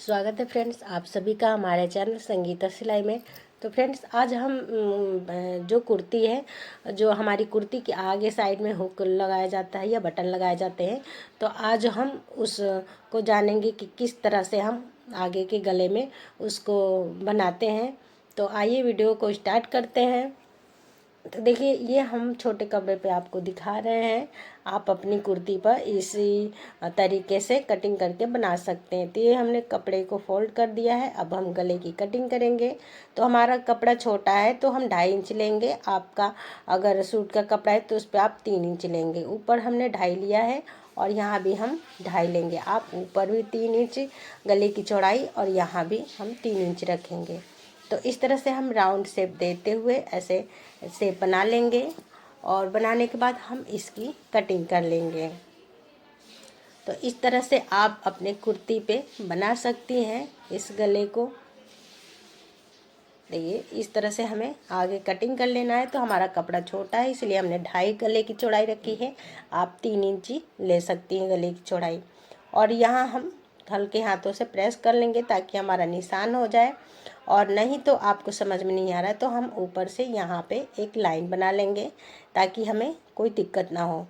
स्वागत है फ्रेंड्स आप सभी का हमारे चैनल संगीता सिलाई में। तो फ्रेंड्स आज हम जो कुर्ती है, जो हमारी कुर्ती के आगे साइड में हुक लगाया जाता है या बटन लगाए जाते हैं, तो आज हम उसको जानेंगे कि किस तरह से हम आगे के गले में उसको बनाते हैं। तो आइए वीडियो को स्टार्ट करते हैं। तो देखिए, ये हम छोटे कपड़े पे आपको दिखा रहे हैं। आप अपनी कुर्ती पर इसी तरीके से कटिंग करके बना सकते हैं। तो ये हमने कपड़े को फोल्ड कर दिया है। अब हम गले की कटिंग करेंगे। तो हमारा कपड़ा छोटा है तो हम 2.5 इंच लेंगे। आपका अगर सूट का कपड़ा है तो उस पर आप 3 इंच लेंगे। ऊपर हमने 2.5 लिया है और यहाँ भी हम 2.5 लेंगे। आप ऊपर भी 3 इंच गले की चौड़ाई और यहाँ भी हम 3 इंच रखेंगे। तो इस तरह से हम राउंड शेप देते हुए ऐसे शेप बना लेंगे और बनाने के बाद हम इसकी कटिंग कर लेंगे। तो इस तरह से आप अपने कुर्ती पे बना सकती हैं इस गले को। देखिए, इस तरह से हमें आगे कटिंग कर लेना है। तो हमारा कपड़ा छोटा है इसलिए हमने 2.5 गले की चौड़ाई रखी है। आप 3 इंच ले सकती हैं गले की चौड़ाई। और यहाँ हम हल्के हाथों से प्रेस कर लेंगे ताकि हमारा निशान हो जाए। और नहीं तो आपको समझ में नहीं आ रहा है तो हम ऊपर से यहाँ पे एक लाइन बना लेंगे ताकि हमें कोई दिक्कत ना हो।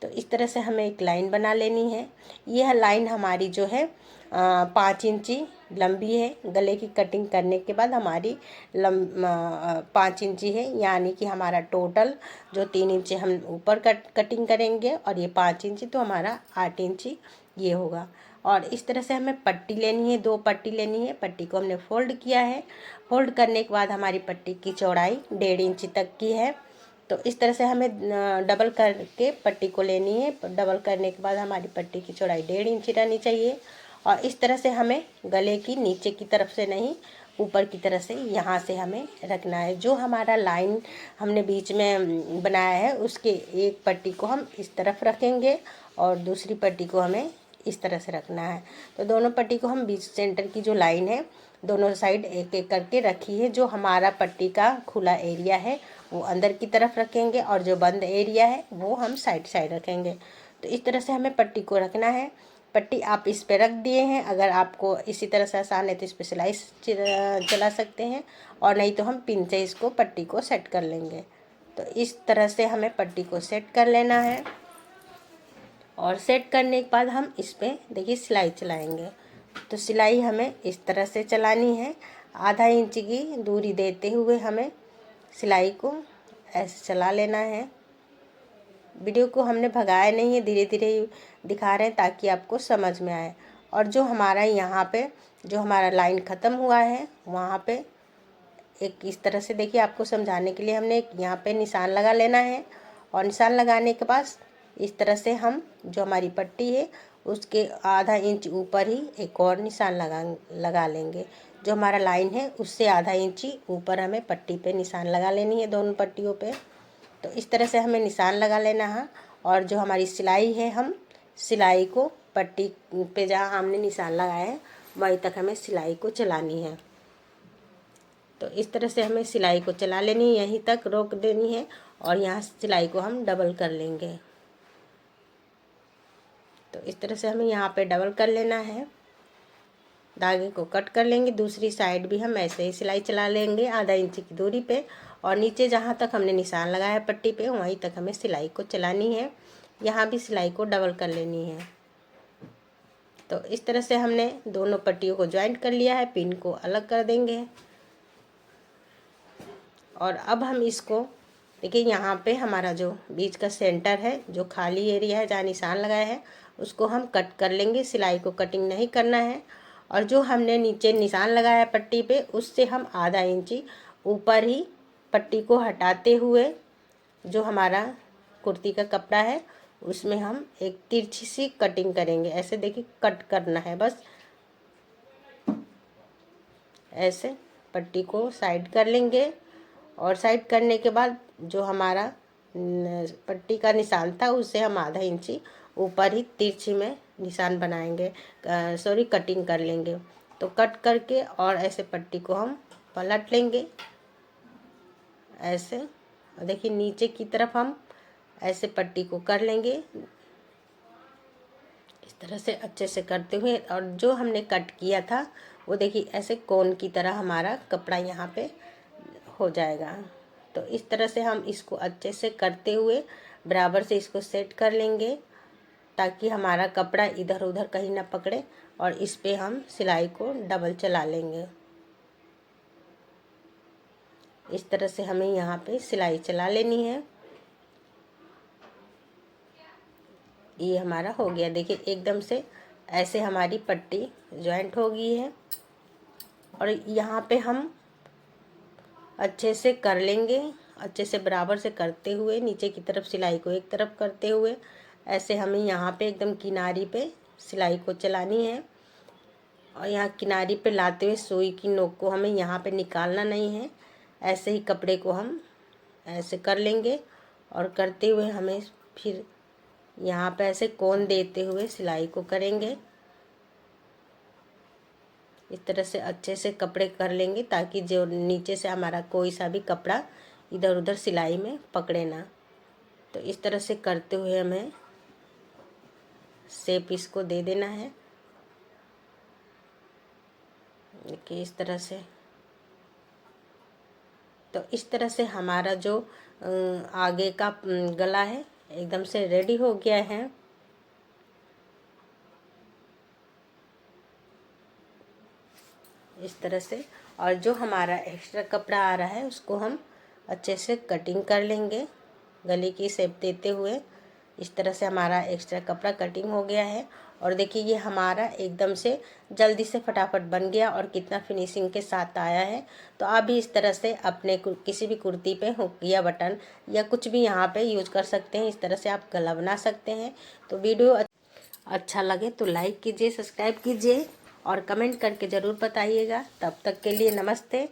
तो इस तरह से हमें एक लाइन बना लेनी है। यह लाइन हमारी जो है 5 इंची लंबी है। गले की कटिंग करने के बाद हमारी 5 इंची है, यानी कि हमारा टोटल जो 3 इंची हम ऊपर कटिंग करेंगे और ये 5 इंची, तो हमारा 8 इंची ये होगा। और इस तरह से हमें पट्टी लेनी है, 2 पट्टी लेनी है। पट्टी को हमने फोल्ड किया है। फोल्ड करने के बाद हमारी पट्टी की चौड़ाई 1.5 इंची तक की है। तो इस तरह से हमें डबल करके पट्टी को लेनी है। डबल करने के बाद हमारी पट्टी की चौड़ाई 1.5 इंची रहनी चाहिए। और इस तरह से हमें गले की नीचे की तरफ से नहीं, ऊपर की तरफ से यहाँ से हमें रखना है। जो हमारा लाइन हमने बीच में बनाया है उसके एक पट्टी को हम इस तरफ रखेंगे और दूसरी पट्टी को हमें इस तरह से रखना है। तो दोनों पट्टी को हम बीच सेंटर की जो लाइन है दोनों साइड एक एक करके रखी है। जो हमारा पट्टी का खुला एरिया है वो अंदर की तरफ रखेंगे और जो बंद एरिया है वो हम साइड साइड रखेंगे। तो इस तरह से हमें पट्टी को रखना है। पट्टी आप इस पे रख दिए हैं। अगर आपको इसी तरह से आसान है तो इस पे सिलाई चला सकते हैं, और नहीं तो हम पिन से इसको पट्टी को सेट कर लेंगे। तो इस तरह से हमें पट्टी को सेट कर लेना है। और सेट करने के बाद हम इस पे देखिए सिलाई चलाएंगे। तो सिलाई हमें इस तरह से चलानी है। आधा इंच की दूरी देते हुए हमें सिलाई को ऐसे चला लेना है। वीडियो को हमने भगाया नहीं है, धीरे धीरे दिखा रहे हैं ताकि आपको समझ में आए। और जो हमारा यहाँ पे जो हमारा लाइन ख़त्म हुआ है वहाँ पे एक इस तरह से देखिए, आपको समझाने के लिए हमने एक यहाँ पे निशान लगा लेना है। और निशान लगाने के बाद इस तरह से हम जो हमारी पट्टी है उसके आधा इंच ऊपर ही एक और निशान लगा लेंगे। जो हमारा लाइन है उससे आधा इंची ऊपर हमें पट्टी पे निशान लगा लेनी है, दोनों पट्टियों पे। तो इस तरह से हमें निशान लगा लेना है। और जो हमारी सिलाई है, हम सिलाई को पट्टी पे जहाँ हमने निशान लगाया है वहीं तक हमें सिलाई को चलानी है। तो इस तरह से हमें सिलाई को चला लेनी है, यहीं तक रोक देनी है और यहाँ सिलाई को हम डबल कर लेंगे। तो इस तरह से हमें यहाँ पे डबल कर लेना है। धागे को कट कर लेंगे। दूसरी साइड भी हम ऐसे ही सिलाई चला लेंगे आधा इंच की दूरी पे। और नीचे जहाँ तक हमने निशान लगाया है पट्टी पे वहीं तक हमें सिलाई को चलानी है। यहाँ भी सिलाई को डबल कर लेनी है। तो इस तरह से हमने दोनों पट्टियों को ज्वाइंट कर लिया है। पिन को अलग कर देंगे। और अब हम इसको देखिए, यहाँ पे हमारा जो बीच का सेंटर है, जो खाली एरिया है जहाँ निशान लगाया है, उसको हम कट कर लेंगे। सिलाई को कटिंग नहीं करना है। और जो हमने नीचे निशान लगाया है पट्टी पे उससे हम आधा इंची ऊपर ही पट्टी को हटाते हुए जो हमारा कुर्ती का कपड़ा है उसमें हम एक तिरछी सी कटिंग करेंगे। ऐसे देखिए, कट करना है बस। ऐसे पट्टी को साइड कर लेंगे। और साइड करने के बाद जो हमारा पट्टी का निशान था उससे हम आधा इंची ऊपर ही तिरछी में निशान बनाएंगे, सॉरी कटिंग कर लेंगे। तो कट करके और ऐसे पट्टी को हम पलट लेंगे ऐसे। देखिए, नीचे की तरफ हम ऐसे पट्टी को कर लेंगे। इस तरह से अच्छे से करते हुए, और जो हमने कट किया था वो देखिए ऐसे कोन की तरह हमारा कपड़ा यहाँ पे हो जाएगा। तो इस तरह से हम इसको अच्छे से करते हुए बराबर से इसको सेट कर लेंगे, ताकि हमारा कपड़ा इधर उधर कहीं ना पकड़े, और इस पे हम सिलाई को डबल चला लेंगे। इस तरह से हमें यहाँ पे सिलाई चला लेनी है। ये हमारा हो गया, देखिए एकदम से ऐसे हमारी पट्टी जॉइंट हो गई है। और यहाँ पे हम अच्छे से कर लेंगे, अच्छे से बराबर से करते हुए नीचे की तरफ सिलाई को एक तरफ करते हुए ऐसे हमें यहाँ पे एकदम किनारी पे सिलाई को चलानी है। और यहाँ किनारी पे लाते हुए सुई की नोक को हमें यहाँ पे निकालना नहीं है, ऐसे ही कपड़े को हम ऐसे कर लेंगे। और करते हुए हमें फिर यहाँ पे ऐसे कोन देते हुए सिलाई को करेंगे। इस तरह से अच्छे से कपड़े कर लेंगे, ताकि जो नीचे से हमारा कोई सा भी कपड़ा इधर उधर सिलाई में पकड़े ना। तो इस तरह से करते हुए हमें शेप इसको दे देना है। देखिए इस तरह से। तो इस तरह से हमारा जो आगे का गला है एकदम से रेडी हो गया है। इस तरह से। और जो हमारा एक्स्ट्रा कपड़ा आ रहा है उसको हम अच्छे से कटिंग कर लेंगे, गले की शेप देते हुए। इस तरह से हमारा एक्स्ट्रा कपड़ा कटिंग हो गया है। और देखिए ये हमारा एकदम से जल्दी से फटाफट बन गया, और कितना फिनिशिंग के साथ आया है। तो आप भी इस तरह से अपने किसी भी कुर्ती पे हुक या बटन या कुछ भी यहाँ पे यूज कर सकते हैं। इस तरह से आप गला बना सकते हैं। तो वीडियो अच्छा लगे तो लाइक कीजिए, सब्सक्राइब कीजिए और कमेंट करके ज़रूर बताइएगा। तब तक के लिए नमस्ते।